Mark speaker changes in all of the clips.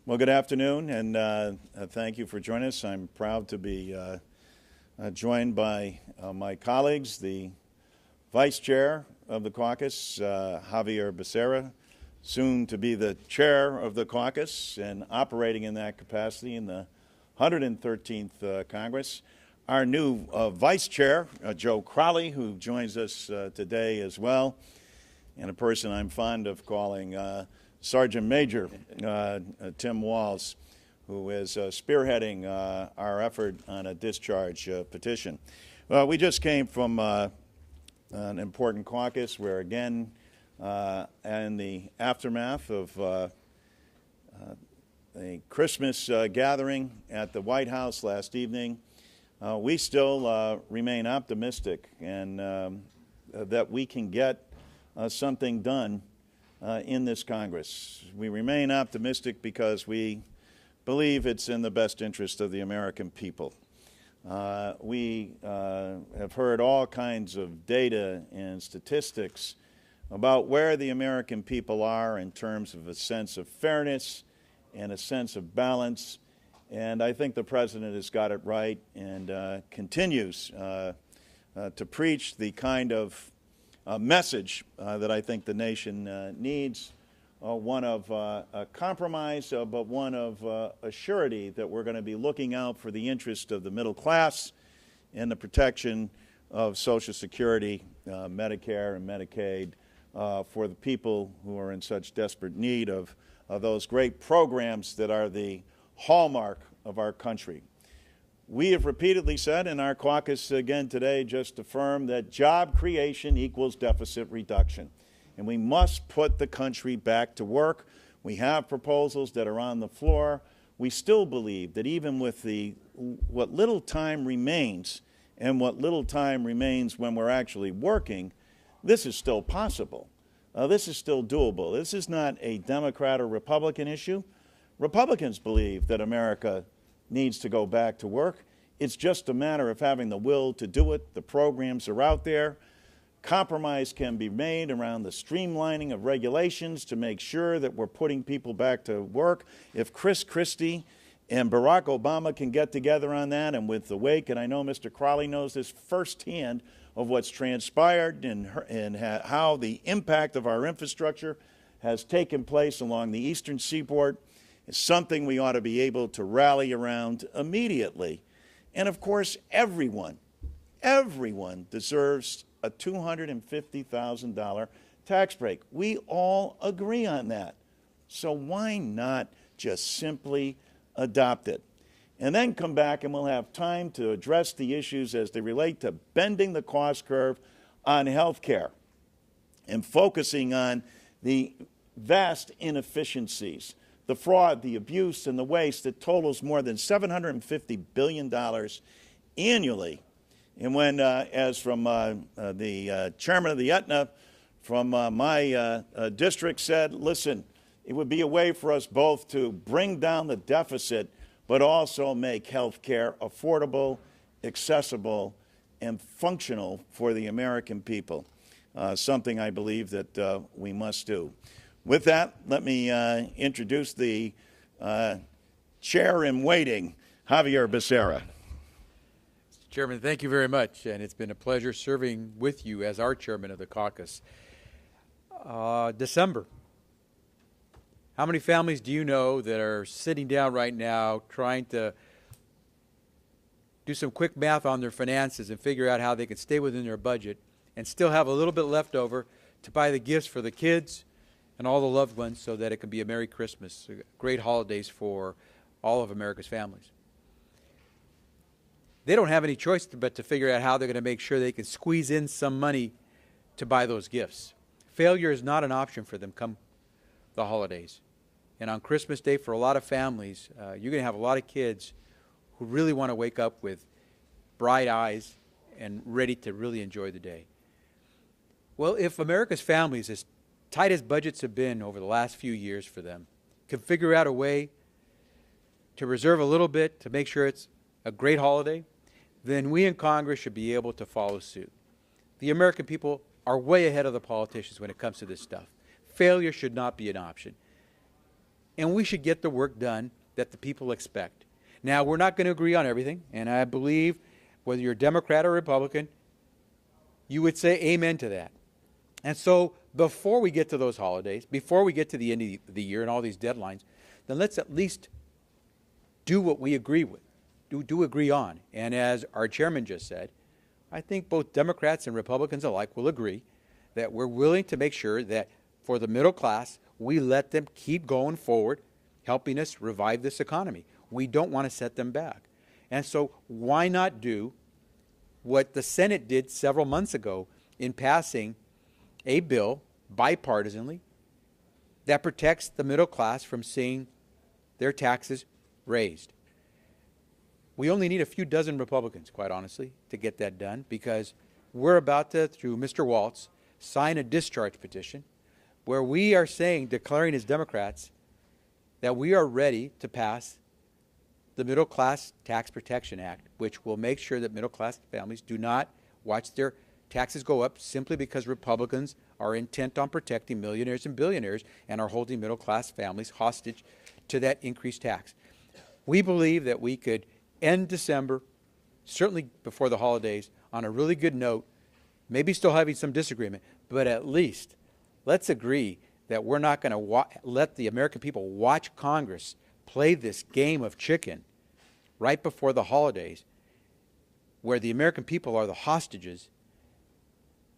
Speaker 1: Well, good afternoon, and thank you for joining us. I'm proud to be joined by my colleagues, the Vice Chair of the caucus, Javier Becerra, soon to be the Chair of the caucus and operating in that capacity in the 113th Congress. Our new Vice Chair, Joe Crowley, who joins us today as well, and a person I'm fond of calling Sergeant Major Tim Walz, who is spearheading our effort on a discharge petition. Well, we just came from an important caucus where, again, in the aftermath of a Christmas gathering at the White House last evening, we still remain optimistic and that we can get something done in this Congress. We remain optimistic because we believe it's in the best interest of the American people. We have heard all kinds of data and statistics about where the American people are in terms of a sense of fairness and a sense of balance, and I think the President has got it right and continues to preach the kind of message that I think the nation needs, one of a compromise, but one of a surety that we're going to be looking out for the interest of the middle class and the protection of Social Security, Medicare, and Medicaid for the people who are in such desperate need of those great programs that are the hallmark of our country. We have repeatedly said in our caucus again today, just affirmed that job creation equals deficit reduction. And we must put the country back to work. We have proposals that are on the floor. We still believe that even with what little time remains and what little time remains when we're actually working, this is still possible. This is still doable. This is not a Democrat or Republican issue. Republicans believe that America needs to go back to work. It's just a matter of having the will to do it. The programs are out there. Compromise can be made around the streamlining of regulations to make sure that we're putting people back to work. If Chris Christie and Barack Obama can get together on that, and with the wake, and I know Mr. Crowley knows this firsthand, of what's transpired and how the impact of our infrastructure has taken place along the eastern seaboard, is something we ought to be able to rally around immediately. And of course, everyone deserves a $250,000 tax break. We all agree on that. So why not just simply adopt it? And then come back and we'll have time to address the issues as they relate to bending the cost curve on health care and focusing on the vast inefficiencies, the fraud, the abuse, and the waste that totals more than $750 billion annually. And when, as from the chairman of the Aetna from my district said, listen, it would be a way for us both to bring down the deficit, but also make health care affordable, accessible, and functional for the American people, something I believe that we must do. With that, let me introduce the chair-in-waiting, Javier Becerra.
Speaker 2: Mr. Chairman, thank you very much, and it's been a pleasure serving with you as our chairman of the caucus. December. How many families do you know that are sitting down right now trying to do some quick math on their finances and figure out how they can stay within their budget and still have a little bit left over to buy the gifts for the kids and all the loved ones so that it can be a Merry Christmas, great holidays for all of America's families? They don't have any choice but to figure out how they're going to make sure they can squeeze in some money to buy those gifts. Failure is not an option for them come the holidays. And on Christmas Day, for a lot of families, you're going to have a lot of kids who really want to wake up with bright eyes and ready to really enjoy the day. Well, if America's families, as tight as budgets have been over the last few years for them, can figure out a way to reserve a little bit to make sure it's a great holiday, then we in Congress should be able to follow suit. The American people are way ahead of the politicians when it comes to this stuff. Failure should not be an option. and we should get the work done that the people expect. Now, we're not going to agree on everything, and I believe whether you're Democrat or Republican, you would say amen to that. And so before we get to those holidays, before we get to the end of the year and all these deadlines, then let's at least do what we agree with, do agree on. And as our chairman just said, I think both Democrats and Republicans alike will agree that we're willing to make sure that for the middle class, we let them keep going forward, helping us revive this economy. We don't want to set them back. And so why not do what the Senate did several months ago in passing a bill bipartisanly that protects the middle class from seeing their taxes raised. We only need a few dozen Republicans, quite honestly, to get that done, because we're about to, through Mr. Waltz, sign a discharge petition where we are saying, declaring as Democrats, that we are ready to pass the Middle Class Tax Protection Act, which will make sure that middle class families do not watch their taxes go up simply because Republicans are intent on protecting millionaires and billionaires and are holding middle class families hostage to that increased tax. We believe that we could end December, certainly before the holidays, on a really good note, maybe still having some disagreement, but at least let's agree that we're not going to let the American people watch Congress play this game of chicken right before the holidays, where the American people are the hostages,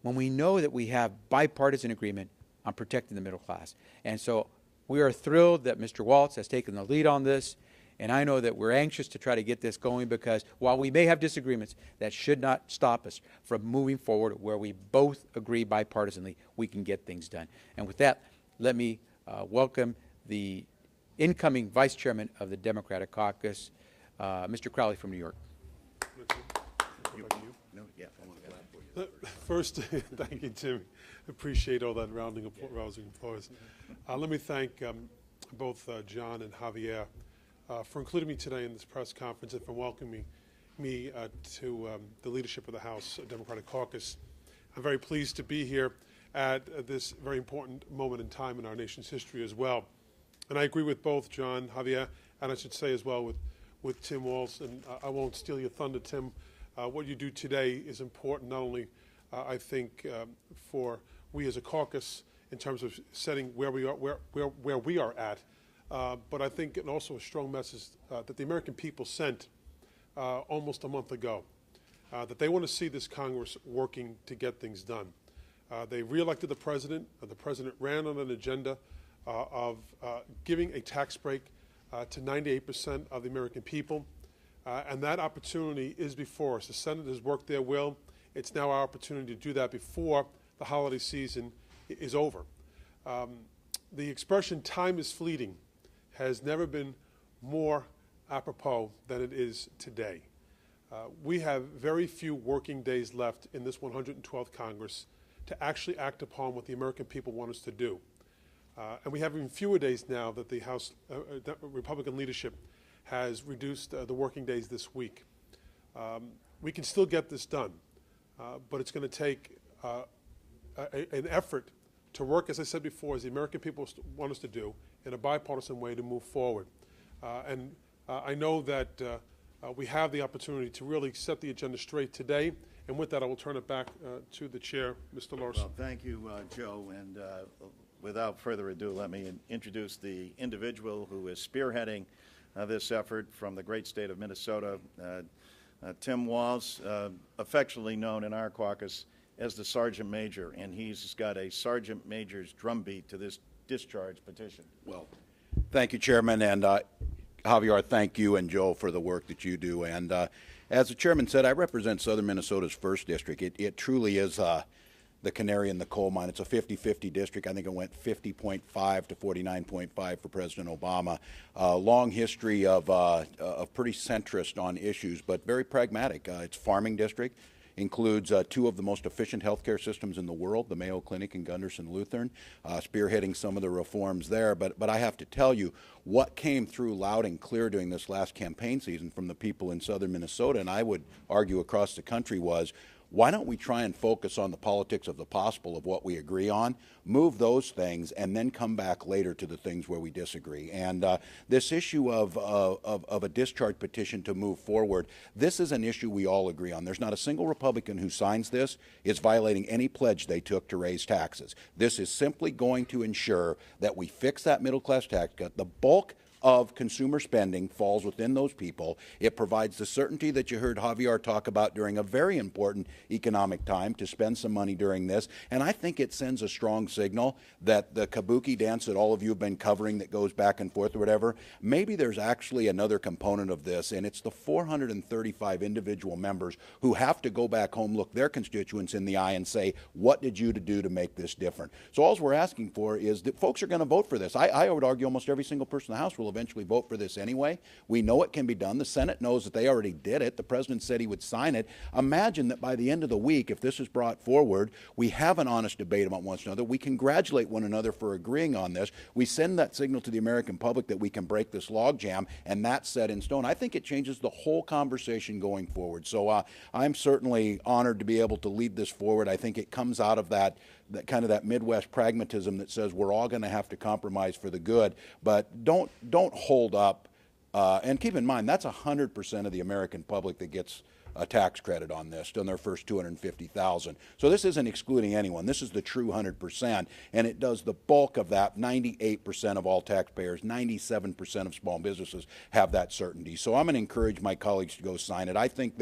Speaker 2: when we know that we have bipartisan agreement on protecting the middle class. And so we are thrilled that Mr. Waltz has taken the lead on this, and I know that we're anxious to try to get this going, because while we may have disagreements, that should not stop us from moving forward where we both agree bipartisanly we can get things done. And with that, let me welcome the incoming Vice Chairman of the Democratic Caucus, Mr. Crowley from New York.
Speaker 3: First, thank you, Tim. Appreciate all that rousing applause. Let me thank both John and Javier for including me today in this press conference and for welcoming me to the leadership of the House Democratic Caucus. I'm very pleased to be here at this very important moment in time in our nation's history as well. And I agree with both John, Javier, and I should say as well with Tim Walz, and I won't steal your thunder, Tim. What you do today is important, not only, I think, for we as a caucus in terms of setting where we are, where we are at, but I think and also a strong message that the American people sent almost a month ago, that they want to see this Congress working to get things done. They reelected the president. The president ran on an agenda of giving a tax break to 98% of the American people. And that opportunity is before us. The Senate has worked their will. It's now our opportunity to do that before the holiday season is over. The expression "time is fleeting" has never been more apropos than it is today. We have very few working days left in this 112th Congress to actually act upon what the American people want us to do. And we have even fewer days now that the House Republican leadership has reduced the working days this week. We can still get this done, but it's going to take an effort to work, as I said before, as the American people want us to do, in a bipartisan way to move forward. And I know that we have the opportunity to really set the agenda straight today. And with that, I will turn it back to the chair, Mr. Larson.
Speaker 1: Well, thank you, Joe. And without further ado, let me introduce the individual who is spearheading this effort from the great state of Minnesota, Tim Walz, affectionately known in our caucus as the Sergeant Major, and he's got a Sergeant Major's drumbeat to this discharge petition.
Speaker 4: Well, thank you, Chairman, and Javier, thank you and Joe for the work that you do. And as the Chairman said, I represent Southern Minnesota's 1st District. It truly is the canary in the coal mine. It's a 50-50 district. I think it went 50.5 to 49.5 for President Obama. Long history of pretty centrist on issues, but very pragmatic. It's farming district. Includes 2 of the most efficient healthcare systems in the world, the Mayo Clinic and Gunderson Lutheran, spearheading some of the reforms there. But I have to tell you, what came through loud and clear during this last campaign season from the people in southern Minnesota, and I would argue across the country, was Why don't we try and focus on the politics of the possible of what we agree on, move those things, and then come back later to the things where we disagree. And this issue of a discharge petition to move forward, this is an issue we all agree on. There's not a single Republican who signs this is violating any pledge they took to raise taxes. This is simply going to ensure that we fix that middle class tax cut. The bulk of consumer spending falls within those people. It provides the certainty that you heard Javier talk about during a very important economic time to spend some money during this. And I think it sends a strong signal that the kabuki dance that all of you have been covering that goes back and forth or whatever, maybe there's actually another component of this, and it's the 435 individual members who have to go back home, look their constituents in the eye and say, what did you do to make this different? So all we're asking for is that folks are going to vote for this. I would argue almost every single person in the House will eventually vote for this anyway. We know it can be done. The Senate knows that they already did it. The President said he would sign it. Imagine that by the end of the week, if this is brought forward, we have an honest debate about one another. We congratulate one another for agreeing on this. We send that signal to the American public that we can break this logjam, and that's set in stone. I think it changes the whole conversation going forward. So I'm certainly honored to be able to lead this forward. I think it comes out of that kind of that Midwest pragmatism that says we're all going to have to compromise for the good, but don't hold up. And keep in mind, that's 100% of the American public that gets a tax credit on this, on their first $250,000. So this isn't excluding anyone. This is the true 100%, and it does the bulk of that. 98% of all taxpayers, 97% of small businesses have that certainty. So I'm going to encourage my colleagues to go sign it. I think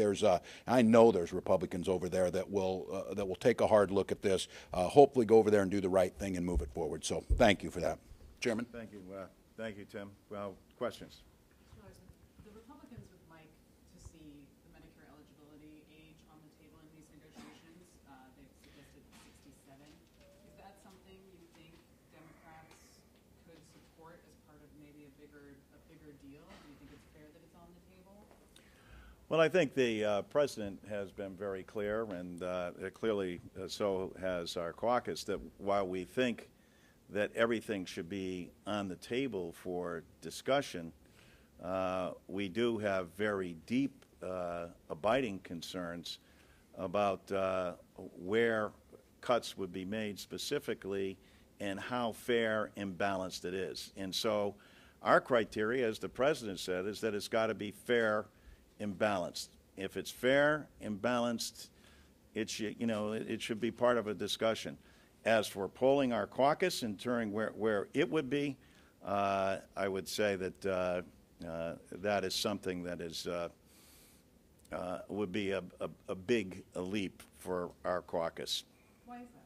Speaker 4: I know there's Republicans over there that will take a hard look at this, hopefully go over there and do the right thing and move it forward. So thank you for that. Chairman?
Speaker 1: Thank you. Thank you, Tim. Well, questions?
Speaker 5: The Republicans would like to see the Medicare eligibility age on the table in these negotiations. They've suggested 67. Is that something you think Democrats could support as part of maybe a bigger deal? Do you think it's fair that it's on the table?
Speaker 1: Well, I think the President has been very clear, and clearly so has our caucus, that while we think that everything should be on the table for discussion, we do have very deep, abiding concerns about where cuts would be made specifically and how fair and balanced it is. And so our criteria, as the President said, is that it's got to be fair and balanced. If it's fair and balanced, it should be part of a discussion. As for polling our caucus and turning where it would be, I would say that that is something that is would be a big leap for our caucus.
Speaker 5: Why is that?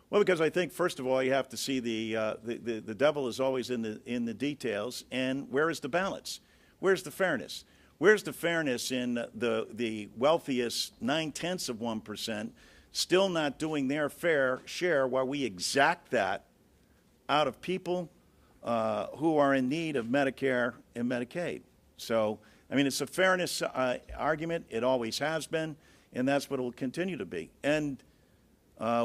Speaker 1: Well, because I think first of all you have to see the devil is always in the details, and where is the balance? Where's the fairness? Where's the fairness in the wealthiest 0.9% still not doing their fair share while we exact that out of people who are in need of Medicare and Medicaid? So, I mean, it's a fairness argument. It always has been, and that's what it will continue to be. And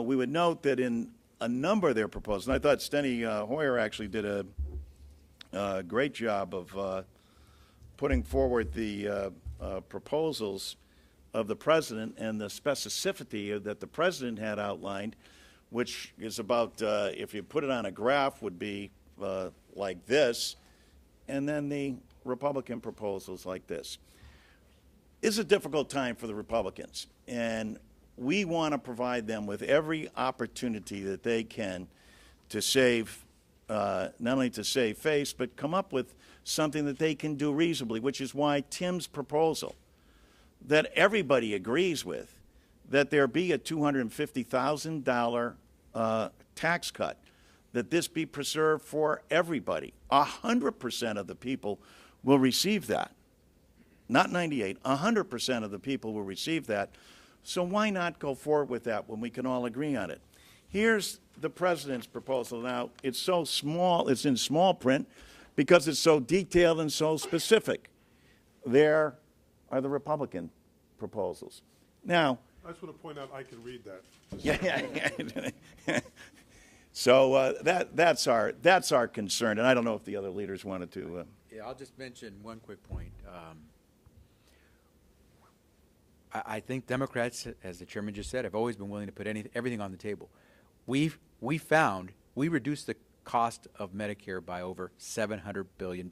Speaker 1: we would note that in a number of their proposals, and I thought Steny Hoyer actually did a great job of putting forward the proposals of the President and the specificity that the President had outlined, which is about, if you put it on a graph, would be like this, and then the Republican proposals like this. It's a difficult time for the Republicans, and we want to provide them with every opportunity that they can to save, not only to save face, but come up with something that they can do reasonably, which is why Tim's proposal that everybody agrees with, that there be a $250,000 tax cut, that this be preserved for everybody. 100% of the people will receive that. Not 98, 100% of the people will receive that. So why not go forward with that when we can all agree on it? Here's the President's proposal. Now, it's so small, it's in small print because it's so detailed and so specific. There are the Republican proposals. Now,
Speaker 3: I just want to point out I can read that.
Speaker 1: yeah. So that's our concern, and I don't know if the other leaders wanted to.
Speaker 2: Yeah, I'll just mention one quick point. I think Democrats, as the chairman just said, have always been willing to put everything on the table. We reduced the cost of Medicare by over $700 billion.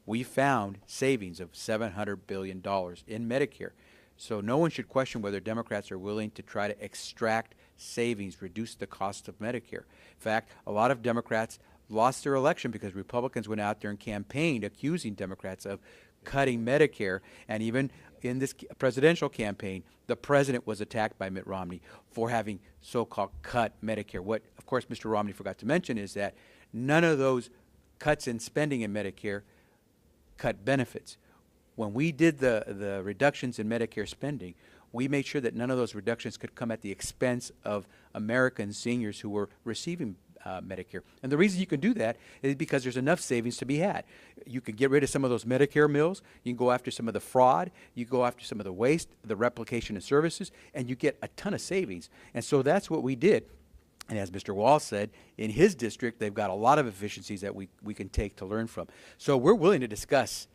Speaker 2: We found savings of $700 billion in Medicare. So no one should question whether Democrats are willing to try to extract savings, reduce the cost of Medicare. In fact, a lot of Democrats lost their election because Republicans went out there and campaigned accusing Democrats of cutting Medicare. And even in this presidential campaign, the president was attacked by Mitt Romney for having so-called cut Medicare. What, of course, Mr. Romney forgot to mention is that none of those cuts in spending in Medicare cut benefits. When we did the reductions in Medicare spending, we made sure that none of those reductions could come at the expense of American seniors who were receiving Medicare. And the reason you can do that is because there's enough savings to be had. You can get rid of some of those Medicare mills, you can go after some of the fraud, you go after some of the waste, the replication of services, and you get a ton of savings. And so that's what we did. And as Mr. Wall said, in his district, they've got a lot of efficiencies that we can take to learn from. So we're willing to discuss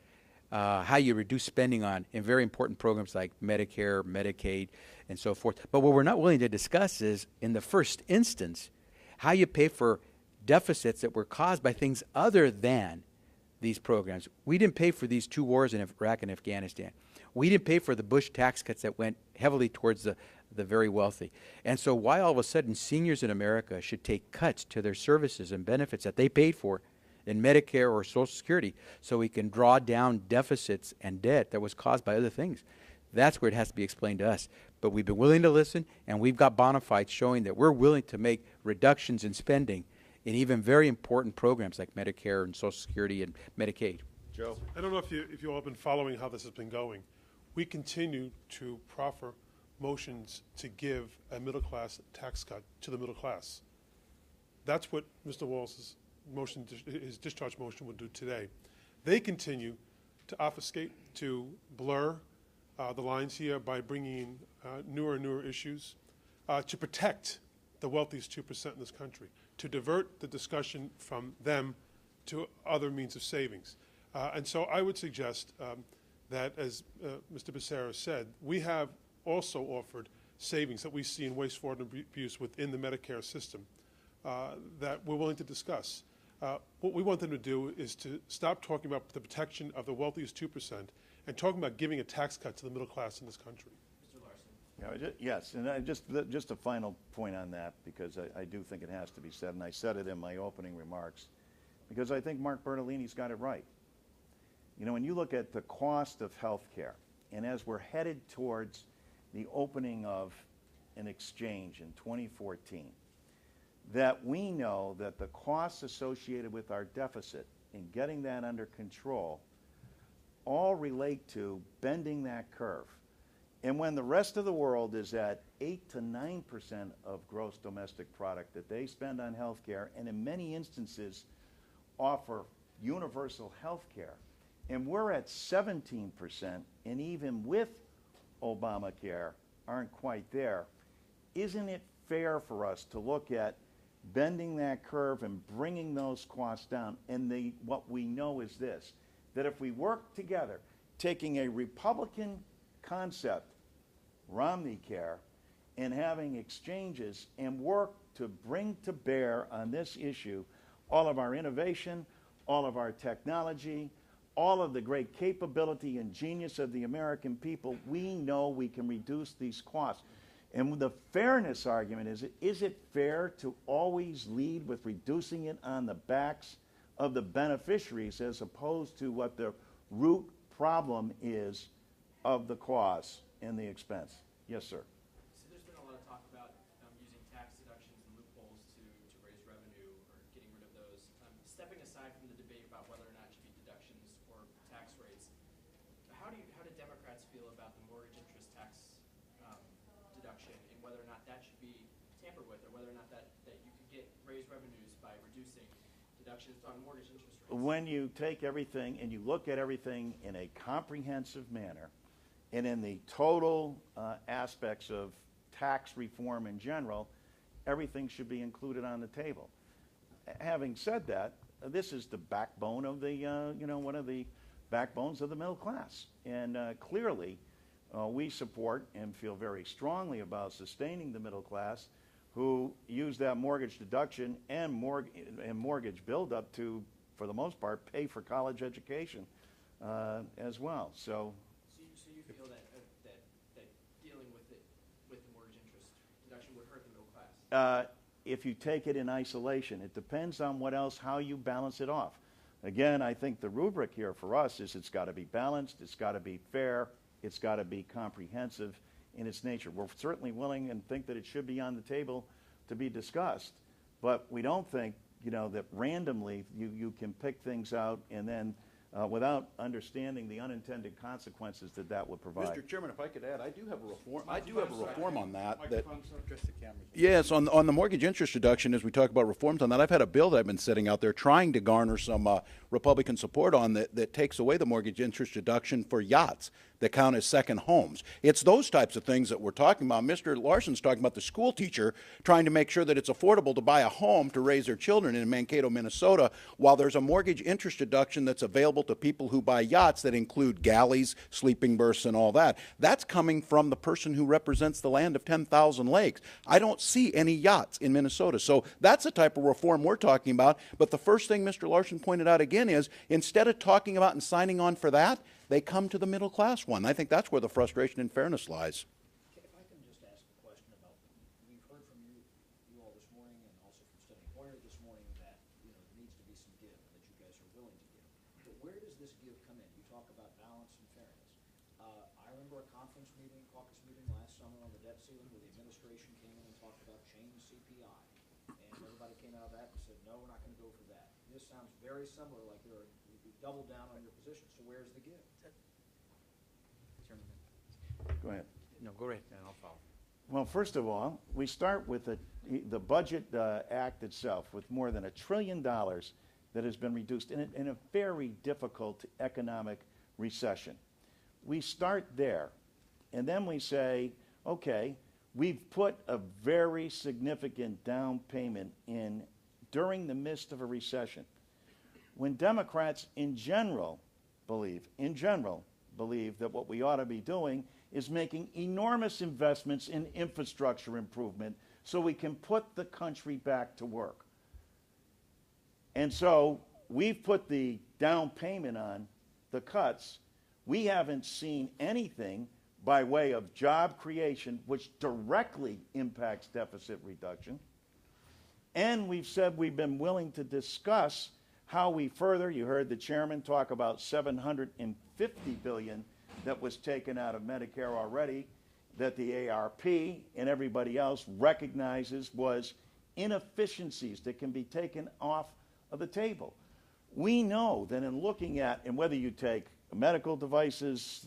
Speaker 2: how you reduce spending on in very important programs like Medicare, Medicaid, and so forth. But what we're not willing to discuss is, in the first instance, how you pay for deficits that were caused by things other than these programs. We didn't pay for these two wars in Iraq and Afghanistan. We didn't pay for the Bush tax cuts that went heavily towards the very wealthy. And so why all of a sudden seniors in America should take cuts to their services and benefits that they paid for in Medicare or Social Security so we can draw down deficits and debt that was caused by other things? That's where it has to be explained to us. But we've been willing to listen, and we've got bona fides showing that we're willing to make reductions in spending in even very important programs like Medicare and Social Security and Medicaid.
Speaker 1: Joe?
Speaker 3: I don't know if you all have been following how this has been going. We continue to proffer motions to give a middle-class tax cut to the middle class. That's what Mr. Walz's motion, his discharge motion, would do today. They continue to obfuscate, to blur the lines here by bringing in newer and newer issues, to protect the wealthiest 2% in this country, to divert the discussion from them to other means of savings. And so I would suggest that, as Mr. Becerra said, we have also offered savings that we see in waste, fraud, and abuse within the Medicare system that we're willing to discuss. What we want them to do is to stop talking about the protection of the wealthiest 2% and talking about giving a tax cut to the middle class in this country.
Speaker 5: Mr. Larson.
Speaker 1: Yeah, yes, and just a final point on that, because I do think it has to be said, and I said it in my opening remarks, because I think Mark Bertolini's got it right. You know, when you look at the cost of health care, and as we're headed towards the opening of an exchange in 2014, that we know that the costs associated with our deficit in getting that under control all relate to bending that curve. And when the rest of the world is at 8 to 9% of gross domestic product that they spend on health care, and in many instances offer universal health care, and we're at 17%, and even with Obamacare aren't quite there, isn't it fair for us to look at bending that curve and bringing those costs down? And what we know is this, that if we work together, taking a Republican concept, Romney Care, and having exchanges and work to bring to bear on this issue all of our innovation, all of our technology, all of the great capability and genius of the American people, we know we can reduce these costs. And the fairness argument is it fair to always lead with reducing it on the backs of the beneficiaries as opposed to what the root problem is of the cause and the expense? Yes, sir.
Speaker 6: So there's been a lot of talk about using tax deductions and loopholes to raise revenue or getting rid of those. Stepping aside from the debate about whether or not it should be deductions or tax rates, how do Democrats feel about the mortgage interest tax deduction and whether or not that should be tampered with, or whether or not that you could get raised revenues by reducing deductions on mortgage interest rates?
Speaker 1: When you take everything and you look at everything in a comprehensive manner, and in the total aspects of tax reform in general, everything should be included on the table. Having said that, this is the backbone of the, one of the backbones of the middle class. And clearly, we support and feel very strongly about sustaining the middle class who use that mortgage deduction and mortgage buildup to, for the most part, pay for college education as well. So
Speaker 6: So you feel that dealing with the mortgage interest deduction would hurt the middle class?
Speaker 1: if you take it in isolation, it depends on what else, how you balance it off. Again, I think the rubric here for us is it's got to be balanced, it's got to be fair, it's got to be comprehensive in its nature. We're certainly willing and think that it should be on the table to be discussed, but we don't think, that randomly you can pick things out and then without understanding the unintended consequences that would provide.
Speaker 4: Mr. Chairman, if I could add, I do have a reform on that.
Speaker 2: Address the cameras.
Speaker 4: Yes, on the mortgage interest deduction, as we talk about reforms on that, I've had a bill that I've been sitting out there trying to garner some Republican support on that takes away the mortgage interest deduction for yachts that count as second homes. It's those types of things that we're talking about. Mr. Larson's talking about the school teacher trying to make sure that it's affordable to buy a home to raise their children in Mankato, Minnesota, while there's a mortgage interest deduction that's available to people who buy yachts that include galleys, sleeping berths, and all that. That's coming from the person who represents the land of 10,000 lakes. I don't see any yachts in Minnesota. So that's the type of reform we're talking about. But the first thing Mr. Larson pointed out again is instead of talking about and signing on for that, they come to the middle class one. I think that's where the frustration and fairness lies.
Speaker 7: If I can just ask a question about, we've heard from you all this morning and also from Senator Hoyer this morning that, there needs to be some give and that you guys are willing to give. But where does this give come in? You talk about balance and fairness. I remember a conference meeting, caucus meeting last summer on the debt ceiling where the administration came in and talked about change CPI. And everybody came out of that and said, no, we're not going to go for that. This sounds very similar, like you've doubled down on your position. So where's the give?
Speaker 1: Go ahead.
Speaker 2: No, go ahead, and I'll follow.
Speaker 1: Well, first of all, we start with the Budget Act itself with more than $1 trillion that has been reduced in a very difficult economic recession. We start there, and then we say, okay, we've put a very significant down payment in during the midst of a recession. When Democrats in general believe that what we ought to be doing is making enormous investments in infrastructure improvement so we can put the country back to work. And so we've put the down payment on the cuts. We haven't seen anything by way of job creation, which directly impacts deficit reduction. And we've said we've been willing to discuss how we further, you heard the chairman talk about $750 billion that was taken out of Medicare already, that the ARP and everybody else recognizes was inefficiencies that can be taken off of the table. We know that in looking at, and whether you take medical devices,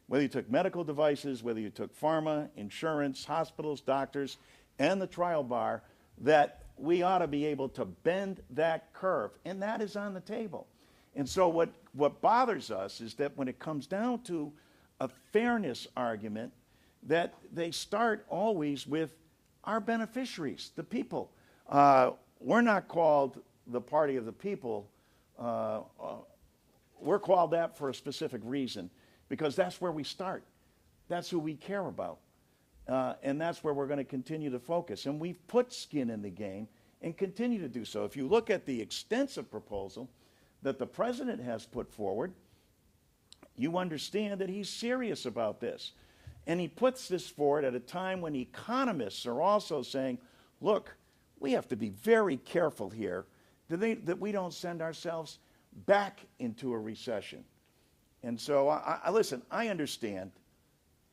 Speaker 1: whether you took medical devices, whether you took pharma, insurance, hospitals, doctors, and the trial bar, that we ought to be able to bend that curve, and that is on the table. And so what bothers us is that when it comes down to a fairness argument, that they start always with our beneficiaries, the people. We're not called the party of the people. We're called that for a specific reason, because that's where we start. That's who we care about. And that's where we're going to continue to focus. And we've put skin in the game and continue to do so. If you look at the extensive proposal that the president has put forward, you understand that he's serious about this. And he puts this forward at a time when economists are also saying, look, we have to be very careful here that we don't send ourselves back into a recession. And so, listen, I understand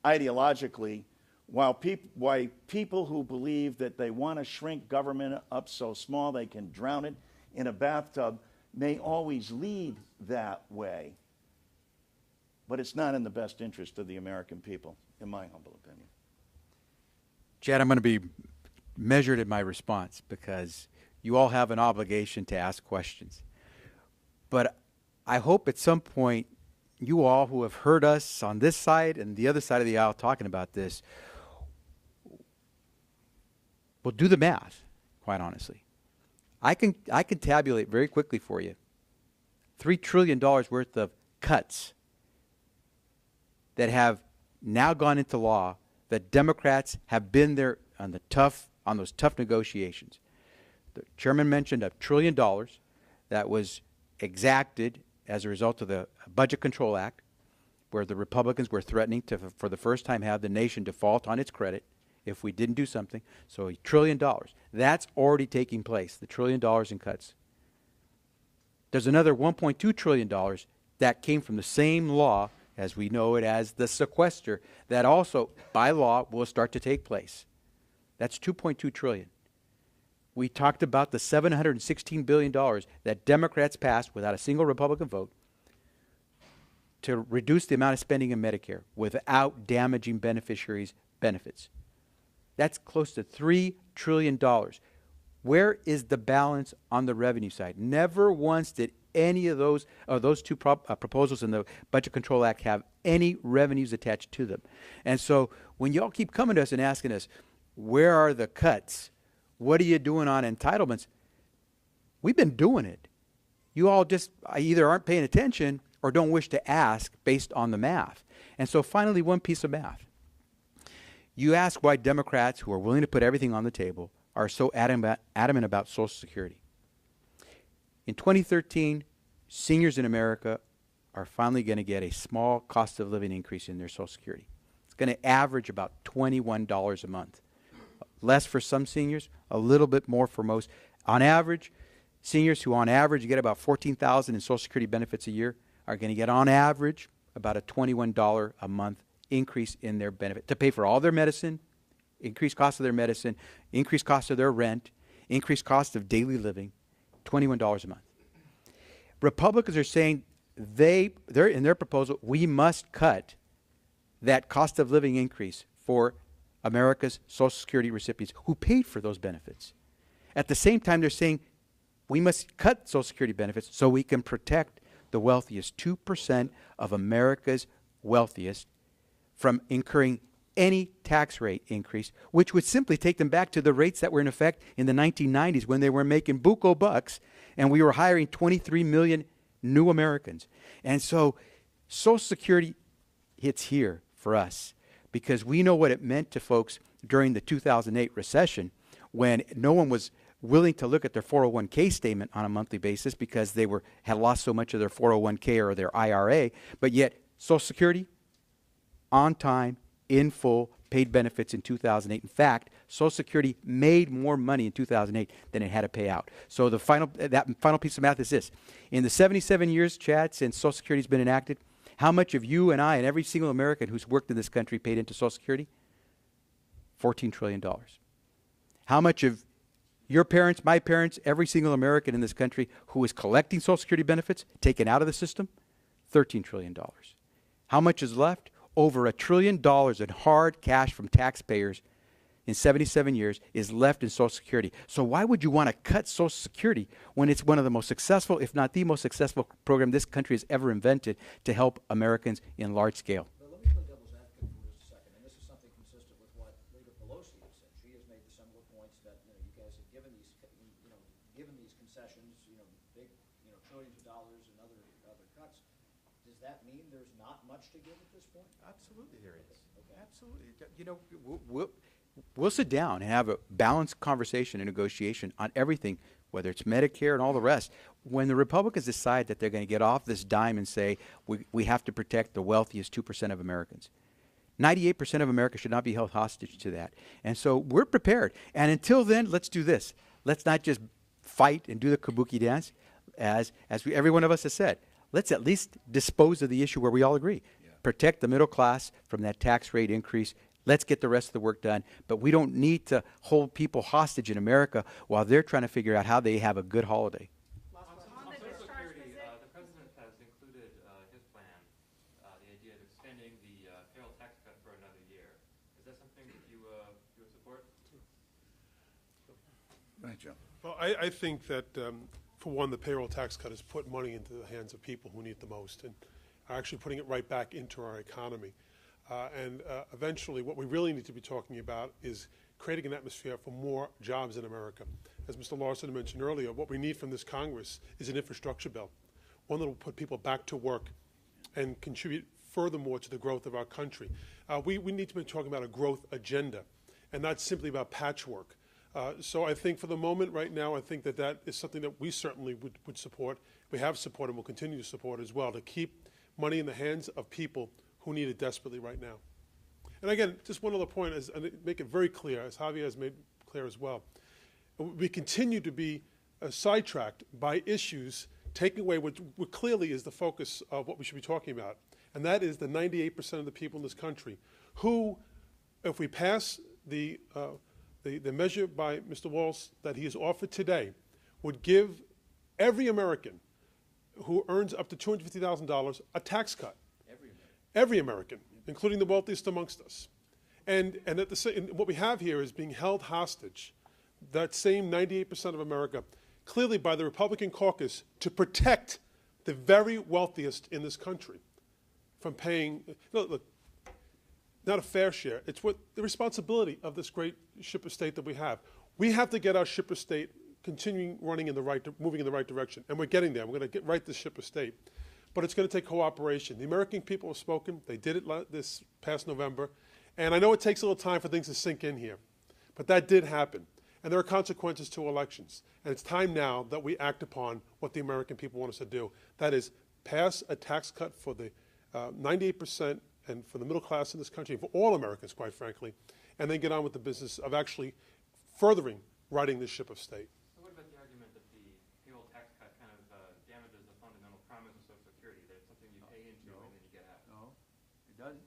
Speaker 1: ideologically why people who believe that they want to shrink government up so small they can drown it in a bathtub may always lead that way. But it's not in the best interest of the American people, in my humble opinion.
Speaker 2: Chad, I'm going to be measured in my response because you all have an obligation to ask questions. But I hope at some point you all who have heard us on this side and the other side of the aisle talking about this will do the math, quite honestly. I can tabulate very quickly for you $3 trillion worth of cuts that have now gone into law that Democrats have been there on those tough negotiations. The chairman mentioned $1 trillion that was exacted as a result of the Budget Control Act, where the Republicans were threatening to, for the first time, have the nation default on its credit if we didn't do something. So $1 trillion. That's already taking place, the $1 trillion in cuts. There's another $1.2 trillion that came from the same law, as we know it as the sequester, that also, by law, will start to take place. That's $2.2 trillion. We talked about the $716 billion that Democrats passed without a single Republican vote to reduce the amount of spending in Medicare without damaging beneficiaries' benefits. That's close to $3 trillion. Where is the balance on the revenue side? Never once did any of those two proposals in the Budget Control Act have any revenues attached to them. And so when y'all keep coming to us and asking us, where are the cuts? What are you doing on entitlements? We've been doing it. You all just either aren't paying attention or don't wish to ask based on the math. And so finally, one piece of math. You ask why Democrats, who are willing to put everything on the table, are so adamant about Social Security. In 2013, seniors in America are finally going to get a small cost of living increase in their Social Security. It's going to average about $21 a month. Less for some seniors, a little bit more for most. On average, seniors who on average get about $14,000 in Social Security benefits a year are going to get on average about a $21 a month increase in their benefit to pay for all their medicine, increased cost of their medicine, increased cost of their rent, increased cost of daily living, $21 a month. Republicans are saying they're in their proposal, we must cut that cost of living increase for America's Social Security recipients who paid for those benefits. At the same time, they're saying we must cut Social Security benefits so we can protect the wealthiest 2% of America's wealthiest from incurring any tax rate increase, which would simply take them back to the rates that were in effect in the 1990s when they were making buco bucks and we were hiring 23 million new Americans. And so Social Security hits here for us because we know what it meant to folks during the 2008 recession when no one was willing to look at their 401k statement on a monthly basis because they had lost so much of their 401k or their IRA, but yet Social Security, on time, in full, paid benefits in 2008. In fact, Social Security made more money in 2008 than it had to pay out. So that final piece of math is this. In the 77 years, Chad, since Social Security's been enacted, how much of you and I and every single American who's worked in this country paid into Social Security? $14 trillion. How much of your parents, my parents, every single American in this country who is collecting Social Security benefits taken out of the system? $13 trillion. How much is left? Over $1 trillion in hard cash from taxpayers in 77 years is left in Social Security. So why would you want to cut Social Security when it's one of the most successful, if not the most successful program this country has ever invented to help Americans in large scale?
Speaker 7: But let me play devil's advocate for just a second, and this is something consistent with what Leader Pelosi has said. She has made the similar points that you guys have given these concessions, big trillions of dollars and other cuts. Does that mean there's not much to give at this point?
Speaker 2: Absolutely there is. Okay. Absolutely. We'll sit down and have a balanced conversation and negotiation on everything, whether it's Medicare and all the rest. When the Republicans decide that they're going to get off this dime and say we have to protect the wealthiest 2% of Americans, 98% of America should not be held hostage to that. And so we're prepared. And until then, let's do this. Let's not just fight and do the kabuki dance, as every one of us has said. Let's at least dispose of the issue where we all agree. Yeah. Protect the middle class from that tax rate increase. Let's get the rest of the work done. But we don't need to hold people hostage in America while they're trying to figure out how they have a good holiday.
Speaker 8: On Social Security, the president has included his plan, the idea of extending the payroll tax cut for another year. Is that something that you would support?
Speaker 1: Right, Joe.
Speaker 3: Well, I think that, for one, the payroll tax cut has put money into the hands of people who need it the most and are actually putting it right back into our economy. Eventually, what we really need to be talking about is creating an atmosphere for more jobs in America. As Mr. Larson mentioned earlier, what we need from this Congress is an infrastructure bill, one that will put people back to work and contribute furthermore to the growth of our country. We need to be talking about a growth agenda and not simply about patchwork. So I think for the moment right now, I think that that is something that we certainly would support. We have supported and will continue to support as well, to keep money in the hands of people who need it desperately right now. And again, just one other point, and make it very clear, as Javier has made clear as well. We continue to be sidetracked by issues taking away what clearly is the focus of what we should be talking about, and that is the 98% of the people in this country who, if we pass the measure by Mr. Walsh that he has offered today, would give every American who earns up to $250,000 a tax cut. Every American, including the wealthiest amongst us. And at the same, what we have here is being held hostage, that same 98% of America, clearly by the Republican caucus, to protect the very wealthiest in this country from paying, look, not a fair share. It's what the responsibility of this great ship of state that we have. We have to get our ship of state continuing running in the right, moving in the right direction, and we're getting there. We're going to right this ship of state, but it's going to take cooperation. The American people have spoken. They did it this past November, and I know it takes a little time for things to sink in here, but that did happen, and there are consequences to elections, and it's time now that we act upon what the American people want us to do. That is, pass a tax cut for the 98% and for the middle class in this country, and for all Americans, quite frankly, and then get on with the business of actually furthering righting this ship of state.
Speaker 8: So what about the argument that the payroll tax cut kind of damages the fundamental promise of Social Security, that it's something you pay into and then you get out?
Speaker 2: No, it doesn't.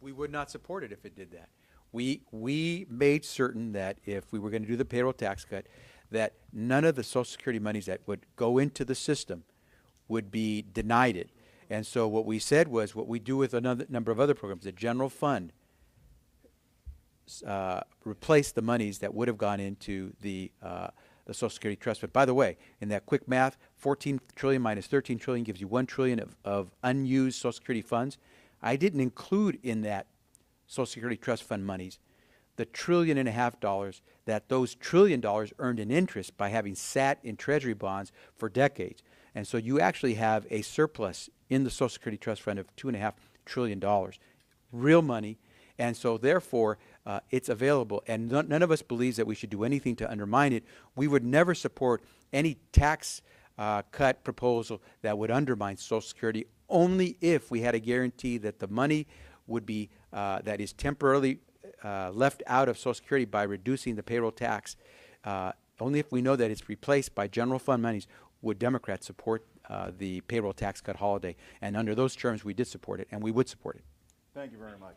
Speaker 2: We would not support it if it did that. We made certain that if we were going to do the payroll tax cut, that none of the Social Security monies that would go into the system would be denied it. And so what we said was what we do with a number of other programs, the general fund, replace the monies that would have gone into the Social Security Trust Fund. By the way, in that quick math, 14 trillion minus 13 trillion gives you 1 trillion of unused Social Security funds. I didn't include in that Social Security Trust Fund monies the $1.5 trillion that those $1 trillion earned in interest by having sat in Treasury bonds for decades. And so you actually have a surplus in the Social Security Trust Fund of $2.5 trillion, real money. And so therefore, it's available. And none of us believes that we should do anything to undermine it. We would never support any tax cut proposal that would undermine Social Security, only if we had a guarantee that the money would be, that is temporarily left out of Social Security by reducing the payroll tax, only if we know that it's replaced by general fund monies, would Democrats support the payroll tax cut holiday. And under those terms, we did support it, and we would support it.
Speaker 1: Thank you very much.